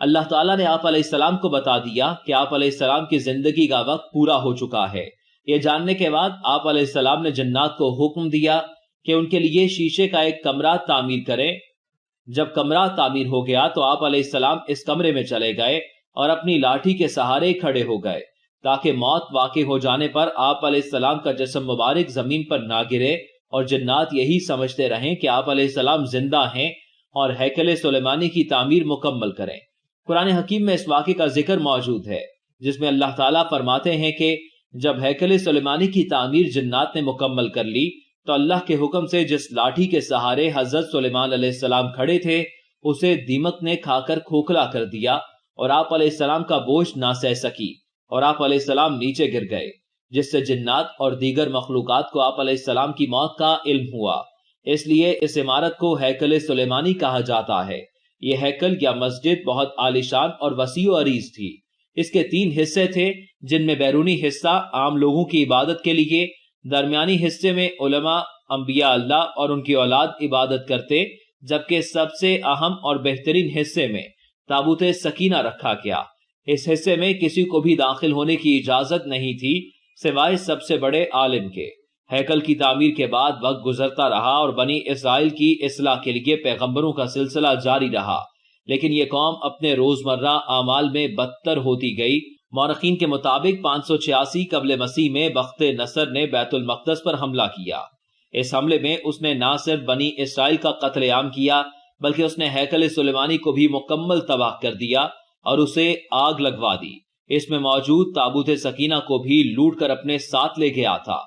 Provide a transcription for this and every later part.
اللہ تعالیٰ نے آپ علیہ السلام کو بتا دیا کہ آپ علیہ السلام کی زندگی کا وقت پورا ہو چکا ہے۔ یہ جاننے کے بعد آپ علیہ السلام نے جنات کو حکم دیا کہ ان کے لیے شیشے کا ایک کمرہ تعمیر کریں۔ جب کمرہ تعمیر ہو گیا تو آپ علیہ السلام اس کمرے میں چلے گئے اور اپنی لاٹھی کے سہارے کھڑے ہو گئے تاکہ موت واقع ہو جانے پر آپ علیہ السلام کا جسم مبارک زمین پر نہ گرے اور جنات یہی سمجھتے رہیں کہ آپ علیہ السلام زندہ ہیں اور ہیکل سلیمانی کی تعمیر مکمل کریں۔ قرآن حکیم میں اس واقعے کا ذکر موجود ہے جس میں اللہ تعالیٰ فرماتے ہیں کہ جب ہیکل سلیمانی کی تعمیر جنات نے مکمل کر لی تو اللہ کے حکم سے جس لاٹھی کے سہارے حضرت سلیمان علیہ السلام کھڑے تھے اسے دیمک نے کھا کر کھوکھلا کر دیا اور آپ علیہ السلام کا بوجھ نہ سہ سکی اور آپ علیہ السلام نیچے گر گئے، جس سے جنات اور دیگر مخلوقات کو آپ علیہ السلام کی موت کا علم ہوا۔ اس لیے اس عمارت کو ہیکل سلیمانی کہا جاتا ہے۔ یہ ہیکل یا مسجد بہت عالیشان اور وسیع و عریض تھی۔ اس کے 3 حصے تھے جن میں بیرونی حصہ عام لوگوں کی عبادت کے لیے، درمیانی حصے میں علماء، انبیاء اللہ اور ان کی اولاد عبادت کرتے، جبکہ سب سے اہم اور بہترین حصے میں تابوت سکینہ رکھا گیا۔ اس حصے میں کسی کو بھی داخل ہونے کی اجازت نہیں تھی سوائے سب سے بڑے عالم کے۔ ہیکل کی تعمیر کے بعد وقت گزرتا رہا اور بنی اسرائیل کی اصلاح کے لیے پیغمبروں کا سلسلہ جاری رہا، لیکن یہ قوم اپنے روزمرہ اعمال میں بدتر ہوتی گئی۔ مورخین کے مطابق 586 قبل مسیح میں بخت نصر نے بیت المقدس پر حملہ کیا۔ اس حملے میں اس نے نہ صرف بنی اسرائیل کا قتل عام کیا بلکہ اس نے ہیکل سلیمانی کو بھی مکمل تباہ کر دیا اور اسے آگ لگوا دی۔ اس میں موجود تابوت سکینہ کو بھی لوٹ کر اپنے ساتھ لے گیا تھا۔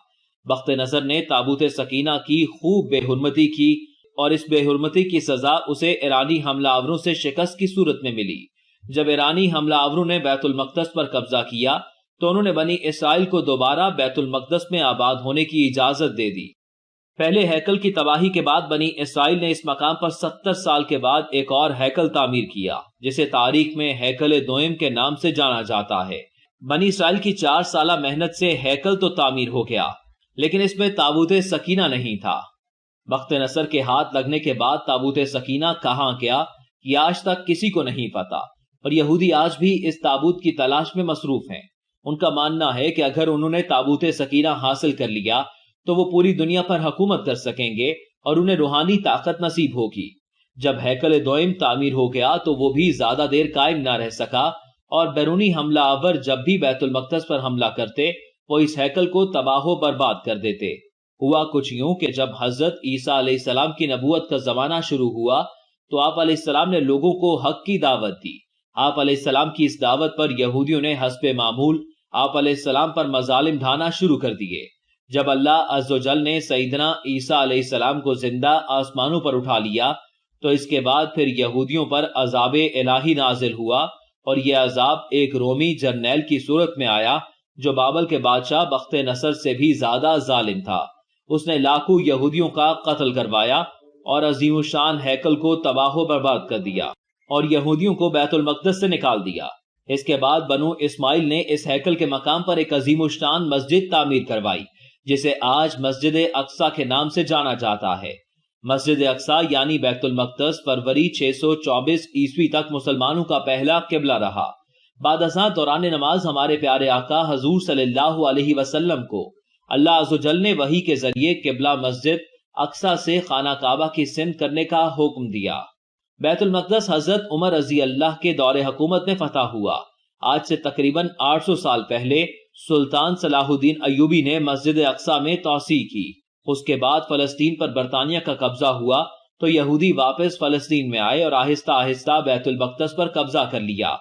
بخت نصر نے تابوت سکینہ کی خوب بے حرمتی کی اور اس بے حرمتی کی سزا اسے ایرانی حملہ آوروں سے شکست کی صورت میں ملی۔ جب ایرانی حملہ آوروں نے بیت المقدس پر قبضہ کیا تو انہوں نے بنی اسرائیل کو دوبارہ بیت المقدس میں آباد ہونے کی اجازت دے دی۔ پہلے ہیکل کی تباہی کے بعد بنی اسرائیل نے اس مقام پر 70 سال کے بعد ایک اور ہیکل تعمیر کیا جسے تاریخ میں ہیکل دوئم کے نام سے جانا جاتا ہے۔ بنی اسرائیل کی 4 سالہ محنت سے ہیکل تو تعمیر ہو گیا لیکن اس میں تابوت سکینہ نہیں تھا۔ بخت نصر کے ہاتھ لگنے کے بعد تابوت سکینہ کہاں گیا یہ آج تک کسی کو نہیں پتا، اور یہودی آج بھی اس تابوت کی تلاش میں مصروف ہیں۔ ان کا ماننا ہے کہ اگر انہوں نے تابوت سکینہ حاصل کر لیا تو وہ پوری دنیا پر حکومت کر سکیں گے اور انہیں روحانی طاقت نصیب ہوگی۔ جب ہیکل دوئم تعمیر ہو گیا تو وہ بھی زیادہ دیر قائم نہ رہ سکا، اور بیرونی حملہ آور جب بھی بیت المقدس پر حملہ کرتے وہ اس ہیکل کو تباہ و برباد کر دیتے۔ ہوا کچھ یوں کہ جب حضرت عیسیٰ علیہ السلام کی نبوت کا زمانہ شروع ہوا تو آپ علیہ السلام نے لوگوں کو حق کی دعوت دی۔ آپ علیہ السلام کی اس دعوت پر یہودیوں نے حسب معمول آپ علیہ السلام پر مظالم ڈھانا شروع کر دیے۔ جب اللہ عز و جل نے سیدنا عیسیٰ علیہ السلام کو زندہ آسمانوں پر اٹھا لیا تو اس کے بعد پھر یہودیوں پر عذاب الہی نازل ہوا، اور یہ عذاب ایک رومی جرنیل کی صورت میں آیا جو بابل کے بادشاہ بخت نصر سے بھی زیادہ ظالم تھا۔ اس نے لاکھوں یہودیوں کا قتل کروایا اور عظیم الشان ہیکل کو تباہ و برباد کر دیا اور یہودیوں کو بیت المقدس سے نکال دیا۔ اس کے بعد بنو اسماعیل نے اس ہیکل کے مقام پر ایک عظیم الشان مسجد تعمیر کروائی جسے آج مسجد اقصی کے نام سے جانا جاتا ہے۔ مسجد اقصی یعنی بیت المقدس فروری 624 عیسوی تک مسلمانوں کا پہلا قبلہ رہا۔ بعد ازاں دوران نماز ہمارے پیارے آقا حضور صلی اللہ علیہ وسلم کو اللہ عز و جل نے وحی کے ذریعے قبلہ مسجد اقصی سے خانہ کعبہ کی سمت کرنے کا حکم دیا۔ بیت المقدس حضرت عمر رضی اللہ کے دور حکومت میں فتح ہوا۔ آج سے تقریباً 800 سال پہلے سلطان صلاح الدین ایوبی نے مسجد اقصی میں توسیع کی۔ اس کے بعد فلسطین پر برطانیہ کا قبضہ ہوا تو یہودی واپس فلسطین میں آئے اور آہستہ آہستہ بیت المقدس پر قبضہ کر لیا۔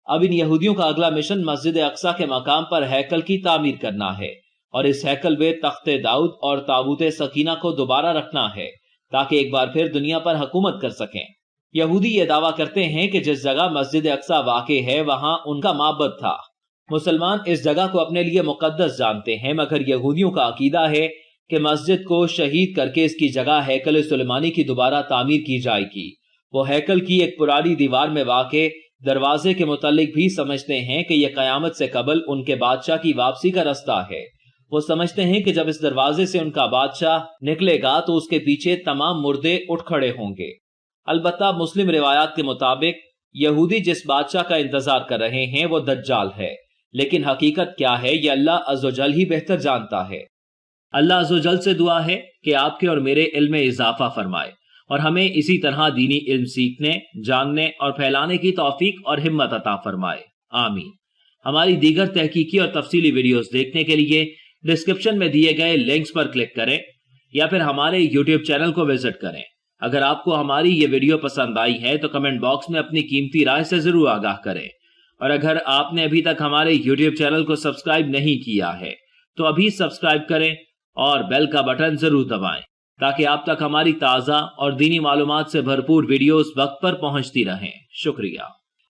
اب ان یہودیوں کا اگلا مشن مسجد اقصی کے مقام پر ہیکل کی تعمیر کرنا ہے اور اس ہیکل میں تخت داؤد اور تابوت سکینہ کو دوبارہ رکھنا ہے تاکہ ایک بار پھر دنیا پر حکومت کر سکیں۔ یہودی یہ دعویٰ کرتے ہیں کہ جس جگہ مسجد اقصی واقع ہے وہاں ان کا معبد تھا۔ مسلمان اس جگہ کو اپنے لیے مقدس جانتے ہیں، مگر یہودیوں کا عقیدہ ہے کہ مسجد کو شہید کر کے اس کی جگہ ہیکل سلیمانی کی دوبارہ تعمیر کی جائے گی۔ وہ ہیکل کی ایک پرانی دیوار میں واقع دروازے کے متعلق بھی سمجھتے ہیں کہ یہ قیامت سے قبل ان کے بادشاہ کی واپسی کا رستہ ہے۔ وہ سمجھتے ہیں کہ جب اس دروازے سے ان کا بادشاہ نکلے گا تو اس کے پیچھے تمام مردے اٹھ کھڑے ہوں گے۔ البتہ مسلم روایات کے مطابق یہودی جس بادشاہ کا انتظار کر رہے ہیں وہ دجال ہے، لیکن حقیقت کیا ہے یہ اللہ عز و جل ہی بہتر جانتا ہے۔ اللہ عز و جل سے دعا ہے کہ آپ کے اور میرے علم میں اضافہ فرمائے اور ہمیں اسی طرح دینی علم سیکھنے، جاننے اور پھیلانے کی توفیق اور ہمت عطا فرمائے، آمین۔ ہماری دیگر تحقیقی اور تفصیلی ویڈیوز دیکھنے کے لیے ڈسکرپشن میں دیے گئے لنکس پر کلک کریں یا پھر ہمارے یوٹیوب چینل کو وزٹ کریں۔ اگر آپ کو ہماری یہ ویڈیو پسند آئی ہے تو کمنٹ باکس میں اپنی قیمتی رائے سے ضرور آگاہ کریں، اور اگر آپ نے ابھی تک ہمارے یوٹیوب چینل کو سبسکرائب نہیں کیا ہے تو ابھی سبسکرائب کریں اور بیل کا بٹن ضرور دبائیں تاکہ آپ تک ہماری تازہ اور دینی معلومات سے بھرپور ویڈیوز وقت پر پہنچتی رہیں۔ شکریہ۔